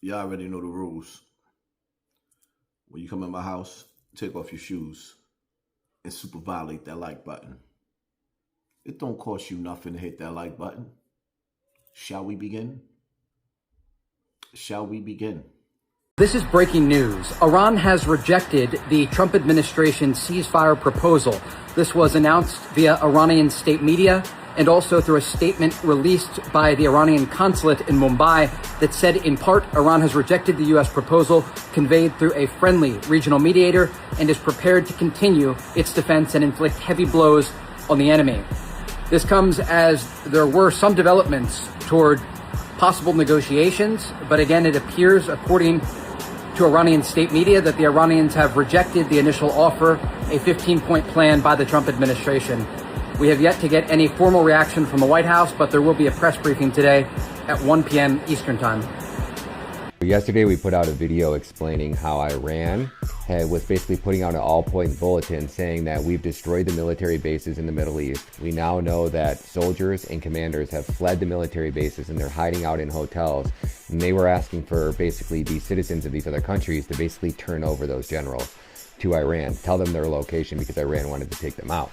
Y'all already know the rules. When you come in my house, take off your shoes and super violate that like button. It don't cost you nothing to hit that like button. Shall we begin? Shall we begin? This is breaking news. Iran has rejected the Trump administration's ceasefire proposal. This was announced via Iranian state media and also through a statement released by the Iranian consulate in Mumbai that said, in part, Iran has rejected the U.S. proposal conveyed through a friendly regional mediator and is prepared to continue its defense and inflict heavy blows on the enemy. This comes as there were some developments toward possible negotiations, but again, it appears, according to Iranian state media, that the Iranians have rejected the initial offer, a 15-point plan by the Trump administration. We have yet to get any formal reaction from the White House, but there will be a press briefing today at 1 p.m. Eastern Time. Yesterday, we put out a video explaining how Iran was basically putting out an all-point bulletin saying that we've destroyed the military bases in the Middle East. We now know that soldiers and commanders have fled the military bases and they're hiding out in hotels. And they were asking for basically the citizens of these other countries to basically turn over those generals to Iran, tell them their location because Iran wanted to take them out.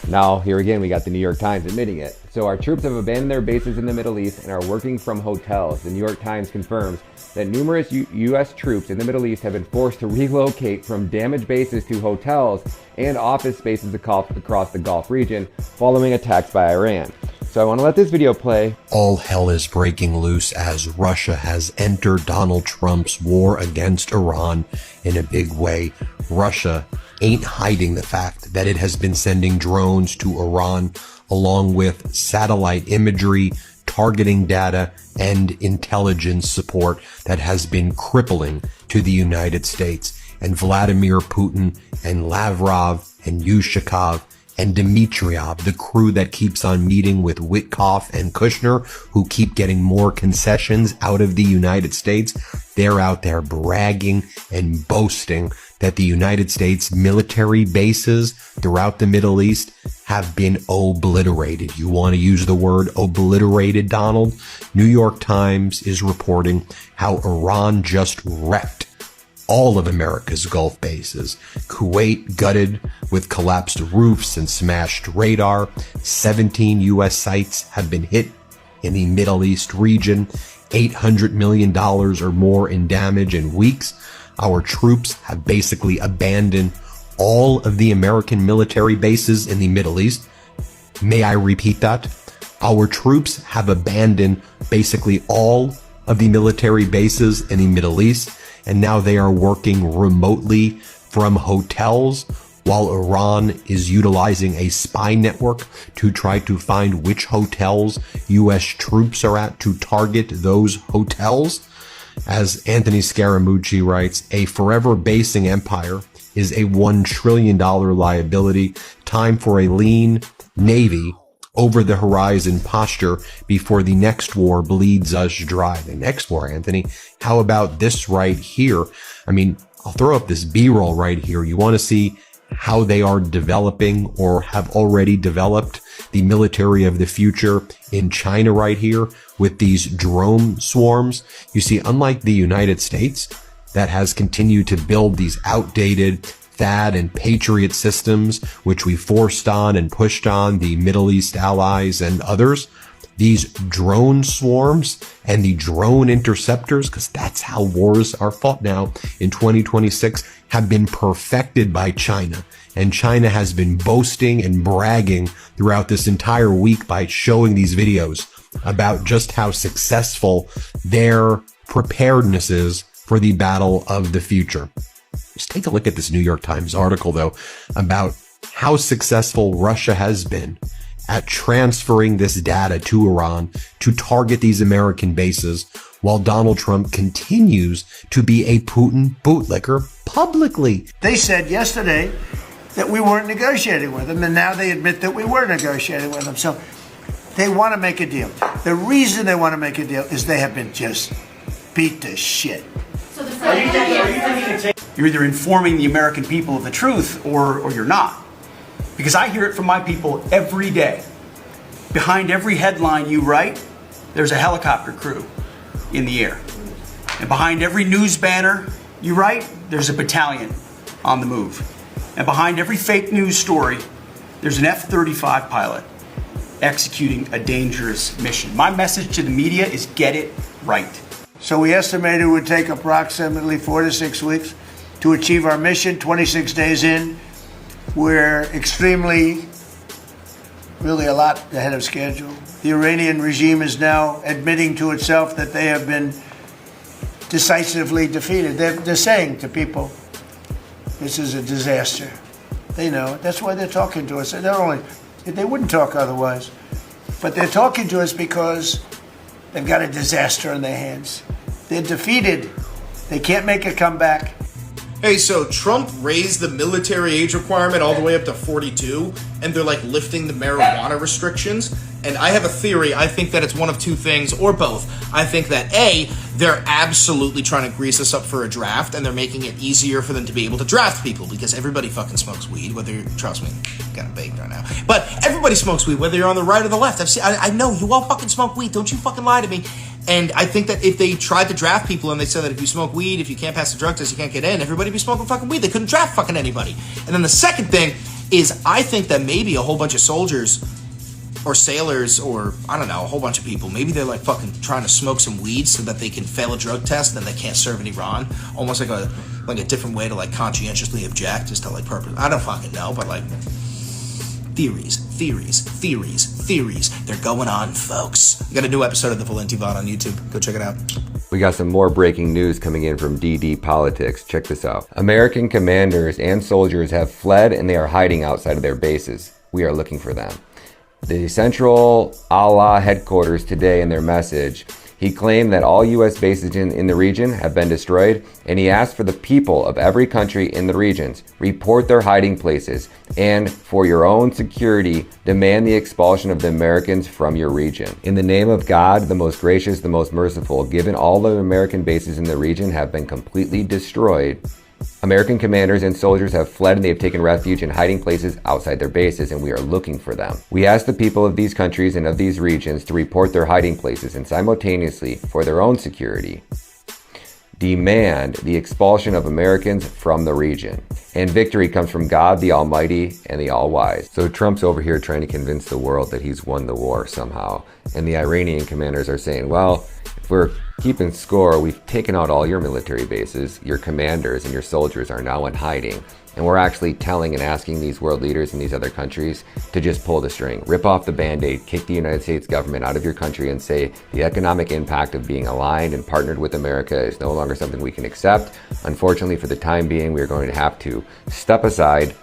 Now, here again, we got the New York Times admitting it. So our troops have abandoned their bases in the Middle East and are working from hotels. The New York Times confirms that numerous U.S. troops in the Middle East have been forced to relocate from damaged bases to hotels and office spaces across the Gulf region following attacks by Iran. So I want to let this video play. All hell is breaking loose as Russia has entered Donald Trump's war against Iran in a big way. Russia ain't hiding the fact that it has been sending drones to Iran along with satellite imagery, targeting data, and intelligence support that has been crippling to the United States. And Vladimir Putin and Lavrov and Yushakov and Dmitriev, the crew that keeps on meeting with Witkoff and Kushner, who keep getting more concessions out of the United States, they're out there bragging and boasting that the United States military bases throughout the Middle East have been obliterated. You want to use the word obliterated, Donald? New York Times is reporting how Iran just wrecked all of America's Gulf bases. Kuwait gutted with collapsed roofs and smashed radar. 17 U.S. sites have been hit in the Middle East region. $800 million or more in damage in weeks. Our troops have basically abandoned all of the American military bases in the Middle East. May I repeat that? Our troops have abandoned basically all of the military bases in the Middle East, and now they are working remotely from hotels while Iran is utilizing a spy network to try to find which hotels U.S. troops are at to target those hotels. As Anthony Scaramucci writes, a forever basing empire is a $1 trillion liability. Time for a lean Navy over the horizon posture before the next war bleeds us dry. The next war, Anthony, how about this right here? I mean, I'll throw up this B-roll right here. You want to see how they are developing or have already developed the military of the future in China right here with these drone swarms. You see, unlike the United States that has continued to build these outdated THAAD and Patriot systems, which we forced on and pushed on the Middle East allies and others, these drone swarms and the drone interceptors, because that's how wars are fought now in 2026, have been perfected by China. And China has been boasting and bragging throughout this entire week by showing these videos about just how successful their preparedness is for the battle of the future. Just take a look at this New York Times article, though, about how successful Russia has been at transferring this data to Iran to target these American bases, while Donald Trump continues to be a Putin bootlicker publicly. They said yesterday that we weren't negotiating with them, and now they admit that we were negotiating with them. So they want to make a deal. The reason they want to make a deal is they have been just beat to shit. You're either informing the American people of the truth or you're not. Because I hear it from my people every day. Behind every headline you write, there's a helicopter crew in the air. And behind every news banner you write, there's a battalion on the move. And behind every fake news story, there's an F-35 pilot executing a dangerous mission. My message to the media is get it right. So we estimated it would take approximately 4 to 6 weeks to achieve our mission. 26 days in, we're really a lot ahead of schedule. The Iranian regime is now admitting to itself that they have been decisively defeated. They're saying to people, this is a disaster. They know it. That's why they're talking to us. They wouldn't talk otherwise. But they're talking to us because they've got a disaster on their hands. They're defeated. They can't make a comeback. Hey, so Trump raised the military age requirement all the way up to 42, and they're like lifting the marijuana restrictions. And I have a theory. I think that it's one of two things, or both. I think that A, they're absolutely trying to grease us up for a draft, and they're making it easier for them to be able to draft people, because everybody fucking smokes weed, whether you're, trust me, kind of baked right now, but everybody smokes weed, whether you're on the right or the left. I know you all fucking smoke weed. Don't you fucking lie to me. And I think that if they tried to draft people and they said that if you smoke weed, if you can't pass the drug test, you can't get in, everybody would be smoking fucking weed. They couldn't draft fucking anybody. And then the second thing is I think that maybe a whole bunch of soldiers or sailors or, I don't know, a whole bunch of people, maybe they're like fucking trying to smoke some weed so that they can fail a drug test and then they can't serve in Iran. Almost like a different way to like conscientiously object, just to like purpose. I don't fucking know, but like theories. They're going on, folks. We got a new episode of The Valenti Vaughn on YouTube. Go check it out. We got some more breaking news coming in from DD Politics. Check this out. American commanders and soldiers have fled and they are hiding outside of their bases. We are looking for them. The Central Allah headquarters today in their message, he claimed that all U.S. bases in the region have been destroyed, and he asked for the people of every country in the regions, report their hiding places, and for your own security, demand the expulsion of the Americans from your region. In the name of God, the most gracious, the most merciful, given all the American bases in the region have been completely destroyed, American commanders and soldiers have fled and they have taken refuge in hiding places outside their bases, and we are looking for them. We ask the people of these countries and of these regions to report their hiding places and simultaneously, for their own security, demand the expulsion of Americans from the region. And victory comes from God, the Almighty and the All-Wise. So Trump's over here trying to convince the world that he's won the war somehow. And the Iranian commanders are saying, well, if we're keeping score, we've taken out all your military bases, your commanders and your soldiers are now in hiding. And we're actually telling and asking these world leaders in these other countries to just pull the string, rip off the Band-Aid, kick the United States government out of your country and say the economic impact of being aligned and partnered with America is no longer something we can accept. Unfortunately, for the time being, we are going to have to step aside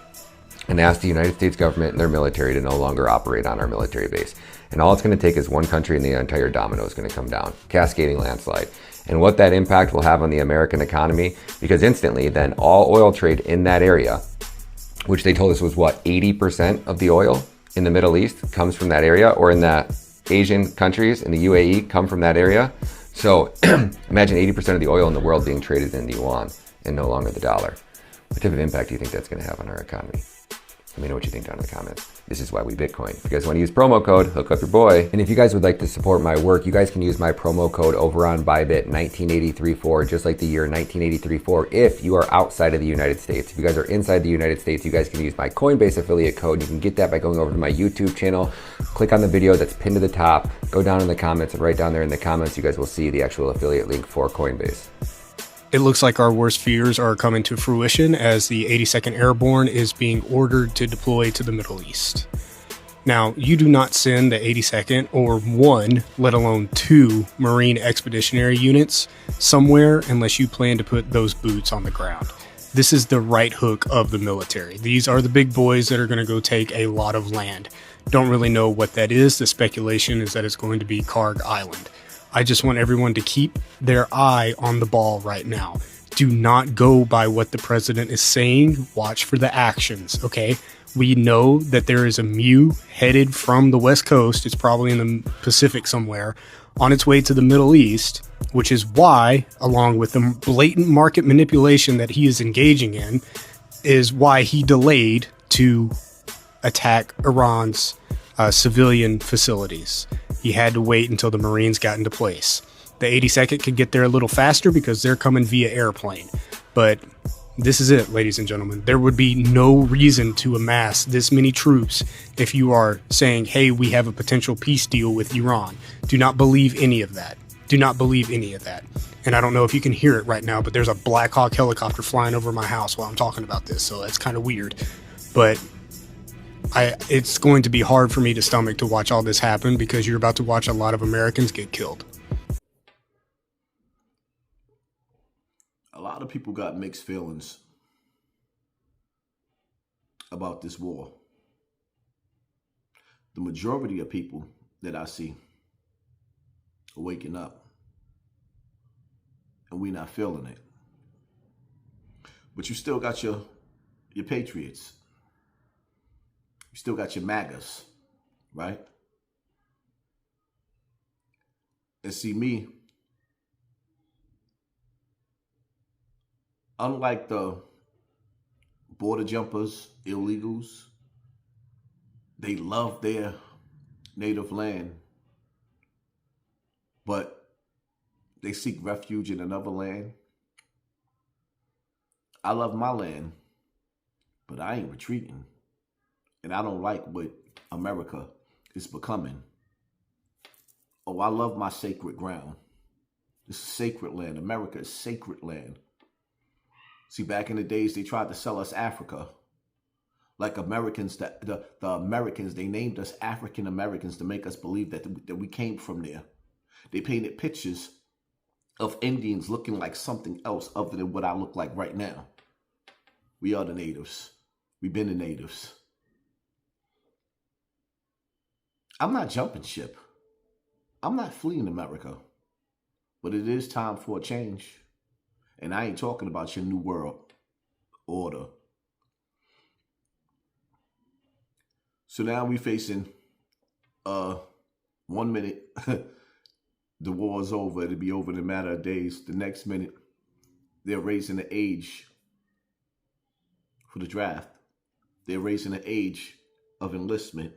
and ask the United States government and their military to no longer operate on our military base. And all it's going to take is one country and the entire domino is going to come down, cascading landslide. And what that impact will have on the American economy, because instantly then all oil trade in that area, which they told us was what, 80% of the oil in the Middle East comes from that area, or in the Asian countries in the UAE come from that area. So imagine 80% of the oil in the world being traded in the yuan and no longer the dollar. What type of impact do you think that's going to have on our economy? Let me know what you think down in the comments. This is why we Bitcoin. If you guys want to use promo code, hook up your boy. And if you guys would like to support my work, you guys can use my promo code over on Bybit 1983.4, just like the year 1983.4, if you are outside of the United States. If you guys are inside the United States, you guys can use my Coinbase affiliate code. You can get that by going over to my YouTube channel, click on the video that's pinned to the top, go down in the comments, and right down there in the comments, you guys will see the actual affiliate link for Coinbase. It looks like our worst fears are coming to fruition as the 82nd Airborne is being ordered to deploy to the Middle East. Now, you do not send the 82nd or one, let alone two Marine Expeditionary Units somewhere unless you plan to put those boots on the ground. This is the right hook of the military. These are the big boys that are going to go take a lot of land. Don't really know what that is. The speculation is that it's going to be Karg Island. I just want everyone to keep their eye on the ball right now. Do not go by what the president is saying. Watch for the actions, okay? We know that there is a MEU headed from the West Coast. It's probably in the Pacific somewhere on its way to the Middle East, which is why, along with the blatant market manipulation that he is engaging in, is why he delayed to attack Iran's civilian facilities. He had to wait until the Marines got into place. The 82nd could get there a little faster because they're coming via airplane. But this is it, ladies and gentlemen. There would be no reason to amass this many troops if you are saying, hey, we have a potential peace deal with Iran. Do not believe any of that. Do not believe any of that. And I don't know if you can hear it right now, but there's a Black Hawk helicopter flying over my house while I'm talking about this, so that's kind of weird. But it's going to be hard for me to stomach to watch all this happen because you're about to watch a lot of Americans get killed. A lot of people got mixed feelings about this war. The majority of people that I see are waking up, and we're not feeling it. But you still got your patriots. You still got your MAGAs, right? And see, me, unlike the border jumpers, illegals, they love their native land, but they seek refuge in another land. I love my land, but I ain't retreating. And I don't like what America is becoming. Oh, I love my sacred ground. This is sacred land. America is sacred land. See, back in the days, they tried to sell us Africa. Like Americans, the Americans, they named us African Americans to make us believe that we came from there. They painted pictures of Indians looking like something else other than what I look like right now. We are the natives. We've been the natives. I'm not jumping ship. I'm not fleeing America. But it is time for a change. And I ain't talking about your new world order. So now we facing 1 minute, the war is over. It'll be over in a matter of days. The next minute, they're raising the age for the draft. They're raising the age of enlistment.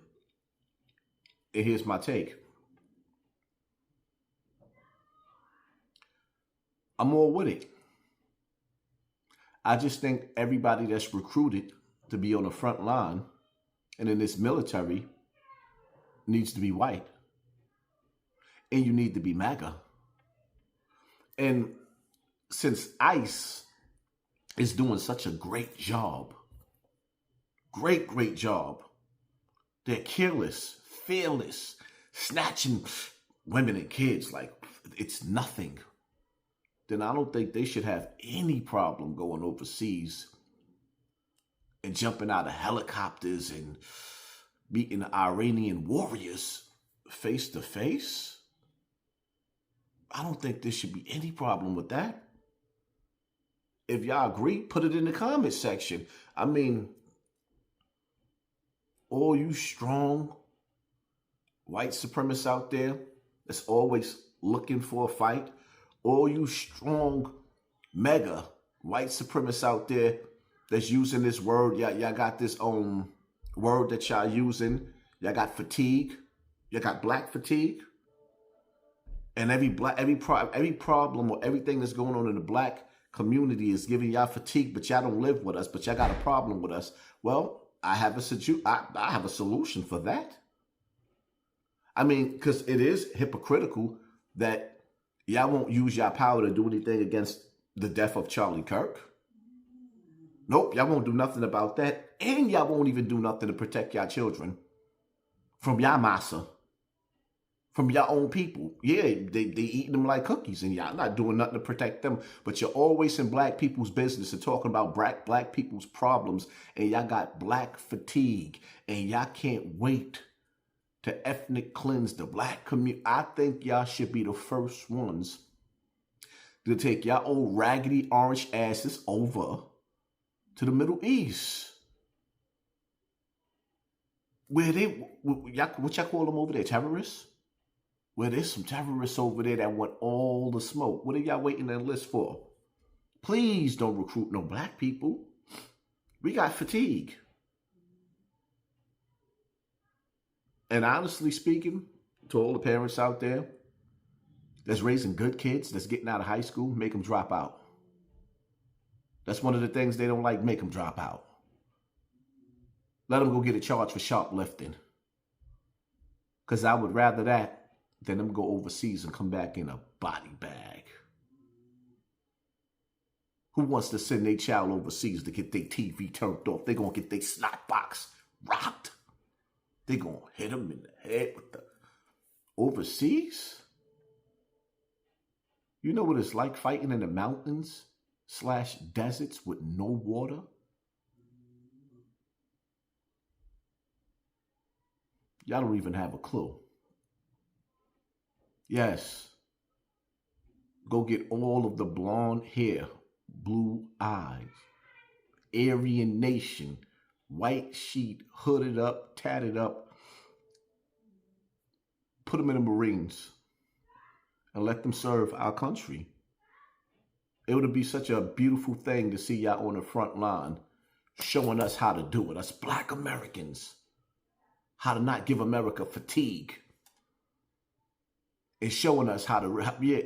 And here's my take. I'm all with it. I just think everybody that's recruited to be on the front line and in this military needs to be white. And you need to be MAGA. And since ICE is doing such a great job, great job, they're careless, fearless, snatching women and kids like it's nothing, then I don't think they should have any problem going overseas and jumping out of helicopters and meeting Iranian warriors face to face. I don't think there should be any problem with that. If y'all agree, put it in the comment section. I mean, all you strong white supremacists out there that's always looking for a fight, all you strong mega white supremacists out there that's using this word, y'all got this word that y'all using. Y'all got fatigue. Y'all got black fatigue. And every problem or everything that's going on in the black community is giving y'all fatigue, but y'all don't live with us, but y'all got a problem with us. Well, I have a solution for that. I mean, because it is hypocritical that y'all won't use y'all power to do anything against the death of Charlie Kirk. Nope, y'all won't do nothing about that. And y'all won't even do nothing to protect y'all children from y'all massa, from your own people. Yeah, they eating them like cookies and y'all not doing nothing to protect them. But you're always in black people's business and talking about black people's problems. And y'all got black fatigue. And y'all can't wait to ethnic cleanse the black community. I think y'all should be the first ones to take y'all old raggedy orange asses over to the Middle East. Where what y'all call them over there, terrorists? Well, there's some terrorists over there that want all the smoke. What are y'all waiting to enlist for? Please don't recruit no black people. We got fatigue. And honestly speaking, to all the parents out there, that's raising good kids, that's getting out of high school, make them drop out. That's one of the things they don't like, make them drop out. Let them go get a charge for shoplifting. Because I would rather that than them go overseas and come back in a body bag. Who wants to send their child overseas to get their TV turned off? They're going to get their snot box rocked. They're going to hit them in the head with the overseas? You know what it's like fighting in the mountains / deserts with no water? Y'all don't even have a clue. Yes. Go get all of the blonde hair, blue eyes, Aryan nation, white sheet, hooded up, tatted up. Put them in the Marines and let them serve our country. It would be such a beautiful thing to see y'all on the front line showing us how to do it, us Black Americans. How to not give America fatigue. And showing us how to, yeah,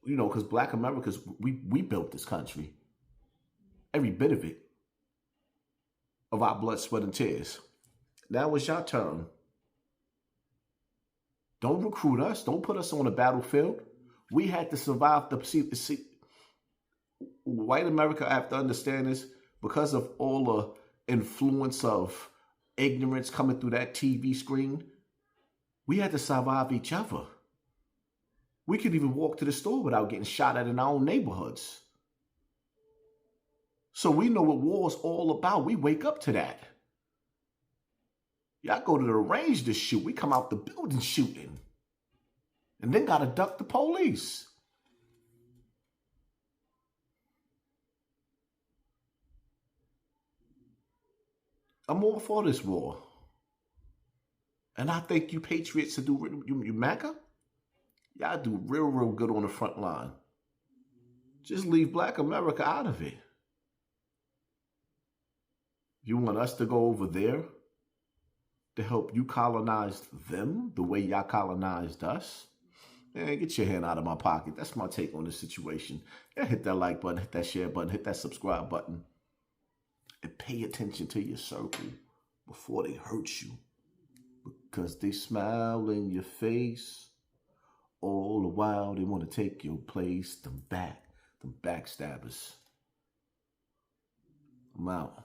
you know, because Black Americans, we built this country. Every bit of it. Of our blood, sweat, and tears. Now it's your turn. Don't recruit us. Don't put us on the battlefield. We had to survive the white America, I have to understand this, because of all the influence of ignorance coming through that TV screen. We had to survive each other. We could even walk to the store without getting shot at in our own neighborhoods. So we know what war's all about. We wake up to that. Y'all go to the range to shoot. We come out the building shooting. And then gotta duck the police. I'm all for this war. And I think you patriots to do, you MAGA, y'all do real good on the front line. Just leave Black America out of it. You want us to go over there to help you colonize them the way y'all colonized us? Man, get your hand out of my pocket. That's my take on this situation. Yeah, hit that like button, hit that share button, hit that subscribe button. And pay attention to your circle before they hurt you. Because they smile in your face. All the while they want to take your place. Them backstabbers. I'm out.